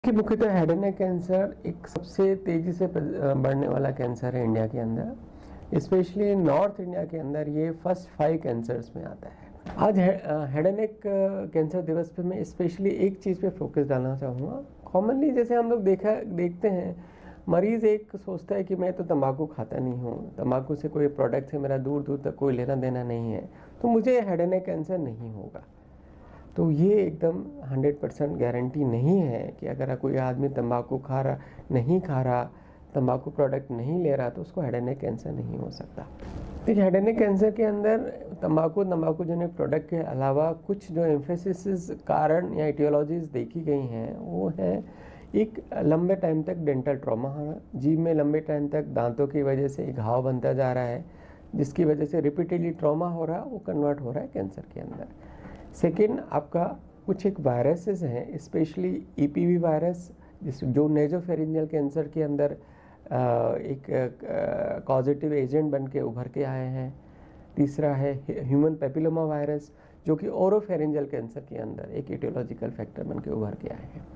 कि मुख्यतः head and neck cancer एक सबसे तेज़ी से बढ़ने वाला कैंसर है इंडिया के अंदर। स्पेशली नॉर्थ इंडिया के अंदर ये फर्स्ट 5 कैंसर्स में आता है। आज हेड एंड नेक कैंसर दिवस पे मैं स्पेशली एक चीज़ पे फोकस डालना चाहूँगा। कॉमनली जैसे हम लोग देखते हैं, मरीज़ एक सोचता है कि मैं तो तंबाकू खाता नहीं हूँ, तंबाकू से कोई प्रोडक्ट से मेरा दूर दूर तक कोई लेना देना नहीं है, तो मुझे हेड एंड नेक कैंसर नहीं होगा। तो ये एकदम 100% गारंटी नहीं है कि अगर कोई आदमी तंबाकू नहीं खा रहा, तंबाकू प्रोडक्ट नहीं ले रहा, तो उसको हेड एंड नेक कैंसर नहीं हो सकता। देखिए, हेड एंड नेक कैंसर के अंदर तंबाकू जनित प्रोडक्ट के अलावा कुछ जो एम्फेसिस कारण या इटियोलॉजीज देखी गई हैं, वो है एक लंबे टाइम तक डेंटल ट्रॉमा होना, जीभ में लंबे टाइम तक दांतों की वजह से एक घाव बनता जा रहा है, जिसकी वजह से रिपीटेडली ट्रॉमा हो रहा है, वो कन्वर्ट हो रहा है कैंसर के अंदर। सेकेंड, आपका कुछ एक वायरसेस हैं, स्पेशली ईपीवी वायरस, जो नेजोफेरिंजियल कैंसर के अंदर एक कॉजेटिव एजेंट बन के उभर के आए हैं। तीसरा है ह्यूमन पेपिलोमा वायरस, जो कि ओरोफेरिंजियल कैंसर के अंदर एक इटियोलॉजिकल फैक्टर बन के उभर के आए हैं।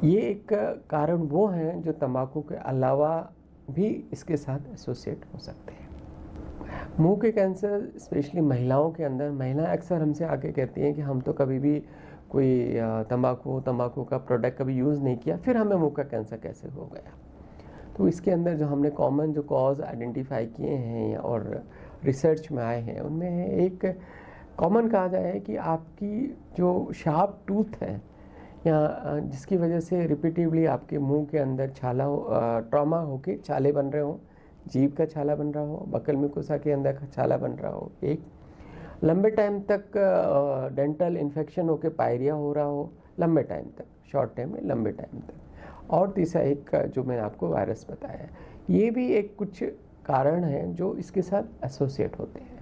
ये एक कारण वो हैं जो तंबाकू के अलावा भी इसके साथ एसोसिएट हो सकते हैं। मुंह के कैंसर स्पेशली महिलाओं के अंदर, महिलाएं अक्सर हमसे आके कहती हैं कि हम तो कभी भी कोई तंबाकू का प्रोडक्ट कभी यूज़ नहीं किया, फिर हमें मुंह का कैंसर कैसे हो गया। तो इसके अंदर जो हमने कॉमन जो कॉज आइडेंटिफाई किए हैं और रिसर्च में आए हैं, उनमें एक कॉमन कहा जाए कि आपकी जो शार्प टूथ है या जिसकी वजह से रिपीटिवली आपके मुंह के अंदर ट्रॉमा होके छाले बन रहे हो, जीभ का छाला बन रहा हो, बकल मुकोसा के अंदर का छाला बन रहा हो, एक लंबे टाइम तक डेंटल इन्फेक्शन होके पायरिया हो रहा हो, लंबे टाइम तक, शॉर्ट टाइम में लंबे टाइम तक, और तीसरा एक जो मैंने आपको वायरस बताया, ये भी एक कुछ कारण हैं जो इसके साथ एसोसिएट होते हैं।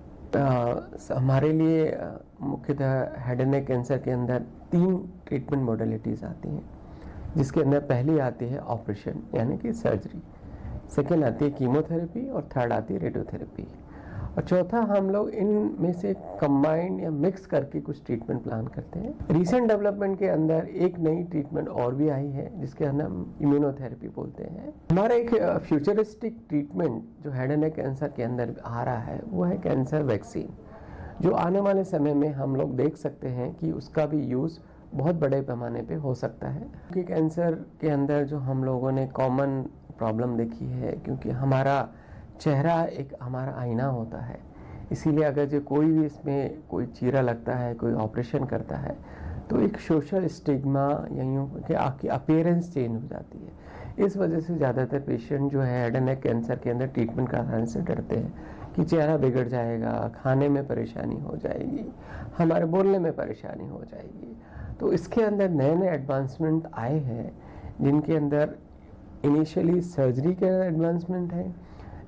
हमारे लिए मुख्यतः हेड एंड नेक कैंसर के अंदर 3 ट्रीटमेंट मॉडलिटीज़ आती हैं, जिसके अंदर पहली आती है ऑपरेशन यानी कि सर्जरी, सेकेंड आती है कीमोथेरेपी और थर्ड आती है रेडियोथेरेपी, और चौथा हम लोग इनमें से कंबाइंड या मिक्स करके कुछ ट्रीटमेंट प्लान करते हैं। रिसेंट डेवलपमेंट के अंदर एक नई ट्रीटमेंट और भी आई है, जिसके अंदर हम इम्यूनोथेरेपी बोलते हैं। हमारा एक फ्यूचरिस्टिक ट्रीटमेंट जो हेड एंड नेक कैंसर के अंदर आ रहा है, वो है कैंसर वैक्सीन, जो आने वाले समय में हम लोग देख सकते हैं कि उसका भी यूज़ बहुत बड़े पैमाने पे हो सकता है। क्योंकि कैंसर के अंदर जो हम लोगों ने कॉमन प्रॉब्लम देखी है, क्योंकि हमारा चेहरा एक हमारा आईना होता है, इसीलिए अगर जो कोई भी इसमें कोई चीरा लगता है, कोई ऑपरेशन करता है, तो एक सोशल स्टिग्मा या यूँ कि आपकी अपीयरेंस चेंज हो जाती है। इस वजह से ज़्यादातर पेशेंट जो है हेड एंड नेक कैंसर के अंदर ट्रीटमेंट कराने से डरते हैं कि चेहरा बिगड़ जाएगा, खाने में परेशानी हो जाएगी, हमारे बोलने में परेशानी हो जाएगी। तो इसके अंदर नए नए एडवांसमेंट आए हैं, जिनके अंदर इनिशियली सर्जरी के एडवांसमेंट है।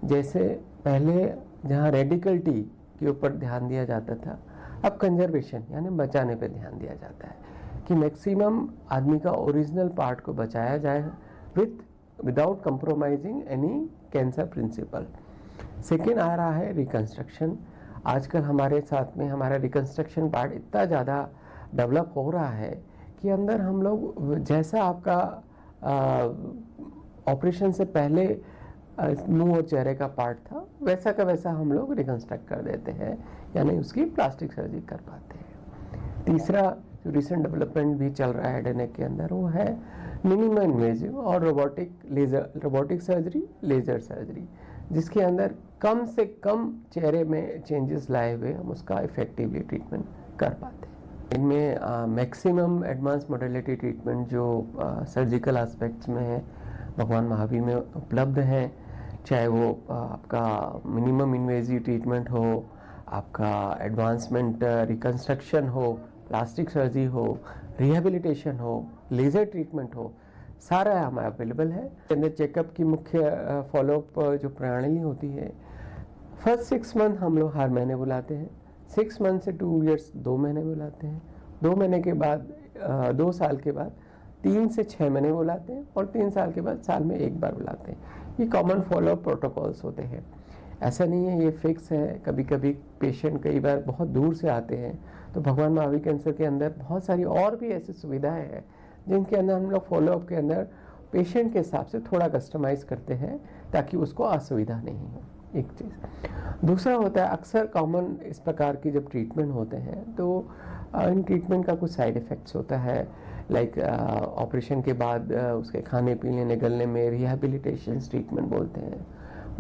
जैसे पहले जहाँ रेडिकल टी के ऊपर ध्यान दिया जाता था, अब कंजर्वेशन यानी बचाने पे ध्यान दिया जाता है कि मैक्सिमम आदमी का ओरिजिनल पार्ट को बचाया जाए without compromising any cancer principle. Second आ रहा है रिकंस्ट्रक्शन। आजकल हमारे साथ में हमारा रिकंस्ट्रक्शन पार्ट इतना ज़्यादा डेवलप हो रहा है कि अंदर हम लोग जैसा आपका ऑपरेशन से पहले मुंह और चेहरे का पार्ट था, वैसा का वैसा हम लोग रिकंस्ट्रक्ट कर देते हैं, यानी उसकी प्लास्टिक सर्जरी कर पाते हैं। तीसरा जो रिसेंट डेवलपमेंट भी चल रहा है हेड एंड नेक के अंदर, वो है मिनिमम इन्वेजिव और रोबोटिक सर्जरी, लेज़र सर्जरी, जिसके अंदर कम से कम चेहरे में चेंजेस लाए हुए हम उसका इफेक्टिवली ट्रीटमेंट कर पाते हैं। इनमें मैक्सिमम एडवांस मोडेलिटी ट्रीटमेंट जो सर्जिकल एस्पेक्ट्स में है, भगवान महावीर में उपलब्ध हैं, चाहे वो आपका मिनिमम इन्वेजिव ट्रीटमेंट हो, आपका एडवांसमेंट रिकंस्ट्रक्शन हो, प्लास्टिक सर्जरी हो, रिहेबिलिटेशन हो, लेज़र ट्रीटमेंट हो, सारा हमारा अवेलेबल है। अंदर चेकअप की मुख्य फॉलोअप जो प्रणाली होती है, फर्स्ट 6 मंथ हम लोग हर महीने बुलाते हैं, 6 मंथ से 2 ईयर्स 2 महीने बुलाते हैं, 2 महीने के बाद 2 साल के बाद 3 से 6 महीने बुलाते हैं, और 3 साल के बाद साल में 1 बार बुलाते हैं। ये कॉमन फॉलोअप प्रोटोकॉल्स होते हैं। ऐसा नहीं है ये फिक्स है, कभी कभी पेशेंट कई बार बहुत दूर से आते हैं, तो भगवान महावीर कैंसर के अंदर बहुत सारी और भी ऐसी सुविधाएं हैं जिनके अंदर हम लोग फॉलोअप के अंदर पेशेंट के हिसाब से थोड़ा कस्टमाइज़ करते हैं ताकि उसको असुविधा नहीं हो, एक चीज़। दूसरा होता है अक्सर कॉमन इस प्रकार की जब ट्रीटमेंट होते हैं तो इन ट्रीटमेंट का कुछ साइड इफ़ेक्ट्स होता है, लाइक ऑपरेशन के बाद उसके खाने पीने निगलने में रिहैबिलिटेशन ट्रीटमेंट बोलते हैं,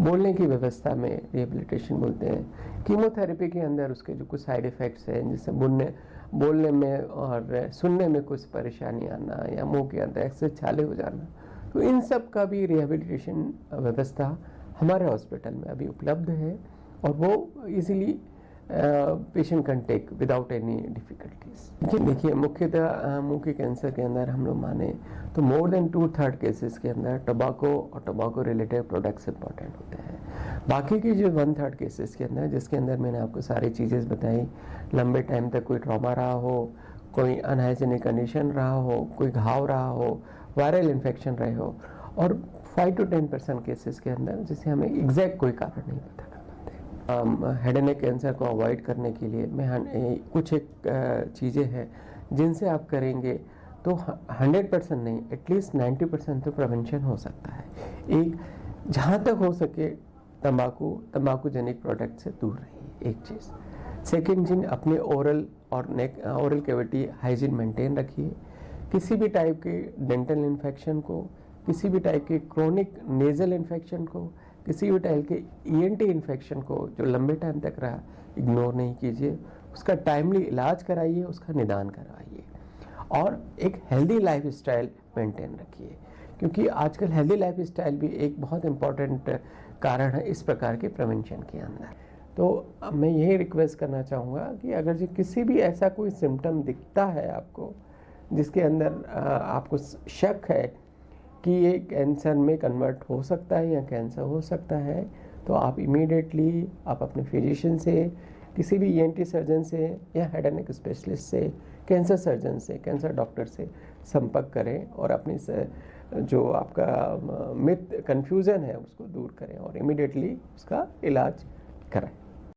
बोलने की व्यवस्था में रिहैबिलिटेशन बोलते हैं, कीमोथेरेपी के अंदर उसके जो कुछ साइड इफ़ेक्ट्स हैं जैसे बोलने में और सुनने में कुछ परेशानी आना या मुंह के अंदर एक्सेस छाले हो जाना, तो इन सब का भी रिहैबिलिटेशन व्यवस्था हमारे हॉस्पिटल में अभी उपलब्ध है और वो easily patient can take without any difficulties. देखिए मुख्यतः मुंह के कैंसर के अंदर हम लोग माने तो मोर देन 2/3 केसेस के अंदर टोबैको और टोबैको रिलेटेड प्रोडक्ट्स इंपॉर्टेंट होते हैं। बाकी की जो 1/3 केसेस के अंदर जिसके अंदर मैंने आपको सारी चीज़ें बताई, लंबे टाइम तक कोई ट्रॉमा रहा हो, कोई अनहाइजीनिक कंडीशन रहा हो, कोई घाव रहा हो, वायरल इन्फेक्शन रहे हो, और 5 to 10% केसेस के अंदर जिसे हमें एग्जैक्ट कोई कारण नहीं पता कर पाते। हेड एंड नेक कैंसर को अवॉइड करने के लिए कुछ एक चीज़ें हैं जिनसे आप करेंगे तो 100% नहीं, एटलीस्ट 90% तो प्रिवेंशन हो सकता है। एक, जहाँ तक हो सके तंबाकू जनिक प्रोडक्ट से दूर रहिए, एक चीज़। सेकेंड चीज, अपने ओरल कैविटी हाइजीन मेंटेन रखिए। किसी भी टाइप के डेंटल इन्फेक्शन को, किसी भी टाइप के क्रोनिक नेजल इन्फेक्शन को, किसी भी टाइप के ENT इन्फेक्शन को जो लंबे टाइम तक रहा, इग्नोर नहीं कीजिए। उसका टाइमली इलाज कराइए, उसका निदान करवाइए और एक हेल्दी लाइफ स्टाइल मेंटेन रखिए, क्योंकि आजकल हेल्दी लाइफ स्टाइल भी एक बहुत इम्पॉर्टेंट कारण है इस प्रकार के प्रिवेंशन के अंदर। तो मैं यही रिक्वेस्ट करना चाहूँगा कि अगर जो किसी भी ऐसा कोई सिम्टम दिखता है आपको, जिसके अंदर आपको शक है कि ये कैंसर में कन्वर्ट हो सकता है या कैंसर हो सकता है, तो आप इमीडिएटली आप अपने फिजिशियन से, किसी भी ENT सर्जन से या हेड एंड नेक स्पेशलिस्ट से, कैंसर सर्जन से, कैंसर डॉक्टर से संपर्क करें और अपनी जो आपका मिथ कन्फ्यूज़न है उसको दूर करें और इमीडिएटली उसका इलाज कराएं।